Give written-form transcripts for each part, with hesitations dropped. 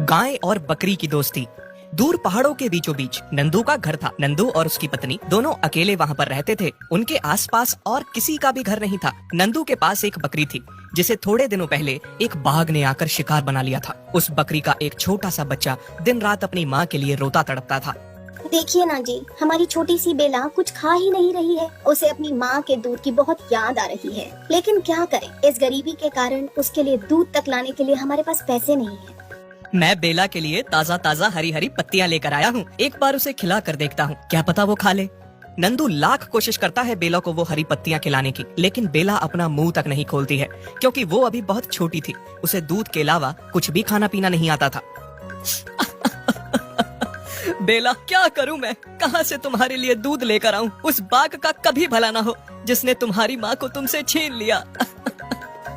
गाय और बकरी की दोस्ती। दूर पहाड़ों के बीचों बीच नंदू का घर था। नंदू और उसकी पत्नी दोनों अकेले वहाँ पर रहते थे। उनके आसपास और किसी का भी घर नहीं था। नंदू के पास एक बकरी थी जिसे थोड़े दिनों पहले एक बाघ ने आकर शिकार बना लिया था। उस बकरी का एक छोटा सा बच्चा दिन रात अपनी माँ के लिए रोता तड़पता था। देखिए ना जी, हमारी छोटी सी बेला कुछ खा ही नहीं रही है। उसे अपनी माँ के दूध की बहुत याद आ रही है, लेकिन क्या करें, इस गरीबी के कारण उसके लिए दूध तक लाने के लिए हमारे पास पैसे नहीं है। मैं बेला के लिए ताज़ा ताज़ा हरी हरी पत्तियां लेकर आया हूँ। एक बार उसे खिला कर देखता हूँ, क्या पता वो खा ले। नंदू लाख कोशिश करता है बेला को वो हरी पत्तियां खिलाने की, लेकिन बेला अपना मुंह तक नहीं खोलती है, क्योंकि वो अभी बहुत छोटी थी। उसे दूध के अलावा कुछ भी खाना पीना नहीं आता था। बेला, क्या करूं मैं? कहां से तुम्हारे लिए दूध लेकर आऊं? उस बाघ का कभी भला ना हो जिसने तुम्हारी माँ को तुमसे छीन लिया।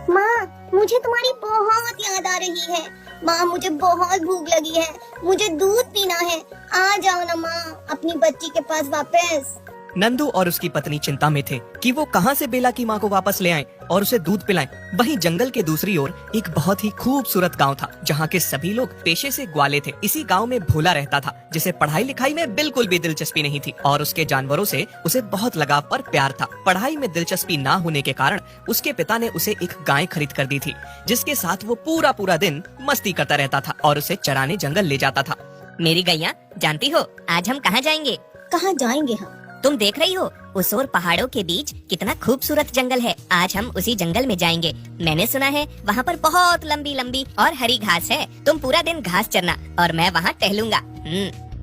माँ, मुझे तुम्हारी बहुत याद आ रही है। माँ, मुझे बहुत भूख लगी है, मुझे दूध पीना है। आ जाओ ना माँ, अपनी बच्ची के पास वापस। नंदू और उसकी पत्नी चिंता में थे कि वो कहां से बेला की माँ को वापस ले आएं और उसे दूध पिलाएं। वहीं जंगल के दूसरी ओर एक बहुत ही खूबसूरत गांव था, जहां के सभी लोग पेशे से ग्वाले थे। इसी गांव में भोला रहता था, जिसे पढ़ाई लिखाई में बिल्कुल भी दिलचस्पी नहीं थी और उसके जानवरों से उसे बहुत लगाव पर प्यार था। पढ़ाई में दिलचस्पी ना होने के कारण उसके पिता ने उसे एक गाय खरीद कर दी थी, जिसके साथ वो पूरा पूरा दिन मस्ती करता रहता था और उसे चराने जंगल ले जाता था। मेरी गैया, जानती हो आज हम कहाँ जाएंगे? कहाँ जाएंगे हम? तुम देख रही हो उस ओर पहाड़ों के बीच कितना खूबसूरत जंगल है। आज हम उसी जंगल में जाएंगे। मैंने सुना है वहाँ पर बहुत लंबी लंबी और हरी घास है। तुम पूरा दिन घास चरना और मैं वहाँ टहलूंगा।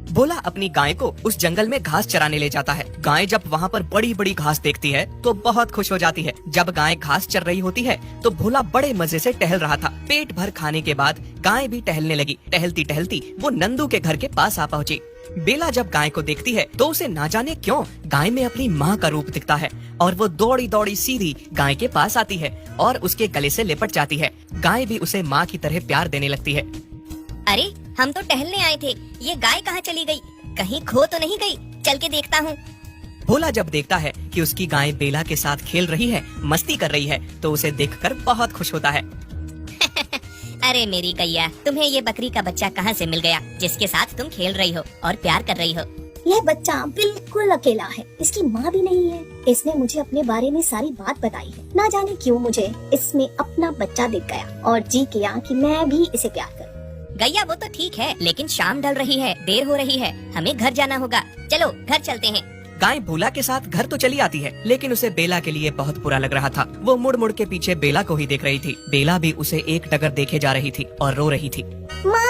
भोला अपनी गाय को उस जंगल में घास चराने ले जाता है। गाय जब वहाँ पर बड़ी बड़ी घास देखती है तो बहुत खुश हो जाती है। जब गाय घास चर रही होती है तो भोला बड़े मजे से टहल रहा था। पेट भर खाने के बाद गाय भी टहलने लगी। टहलती टहलती वो नंदू के घर के पास आ पहुँची। बेला जब गाय को देखती है तो उसे ना जाने क्यों गाय में अपनी माँ का रूप दिखता है और वो दौड़ी दौड़ी सीधी गाय के पास आती है और उसके गले से लिपट जाती है। गाय भी उसे माँ की तरह प्यार देने लगती है। अरे, हम तो टहलने आए थे, ये गाय कहाँ चली गई? कहीं खो तो नहीं गई? चल के देखता हूँ। भोला जब देखता है कि उसकी गाय बेला के साथ खेल रही है, मस्ती कर रही है, तो उसे देखकर बहुत खुश होता है। अरे मेरी गैया, तुम्हें ये बकरी का बच्चा कहाँ से मिल गया जिसके साथ तुम खेल रही हो और प्यार कर रही हो? यह बच्चा बिल्कुल अकेला है, इसकी माँ भी नहीं है। इसने मुझे अपने बारे में सारी बात बताई है। ना जाने क्यों मुझे इसमें अपना बच्चा दिख गया और जी किया कि मैं भी इसे प्यार करूं। गैया, वो तो ठीक है, लेकिन शाम ढल रही है, देर हो रही है, हमें घर जाना होगा। चलो घर चलते हैं। गाय भोला के साथ घर तो चली आती है, लेकिन उसे बेला के लिए बहुत बुरा लग रहा था। वो मुड़ मुड़ के पीछे बेला को ही देख रही थी। बेला भी उसे एक टगर देखे जा रही थी और रो रही थी। माँ,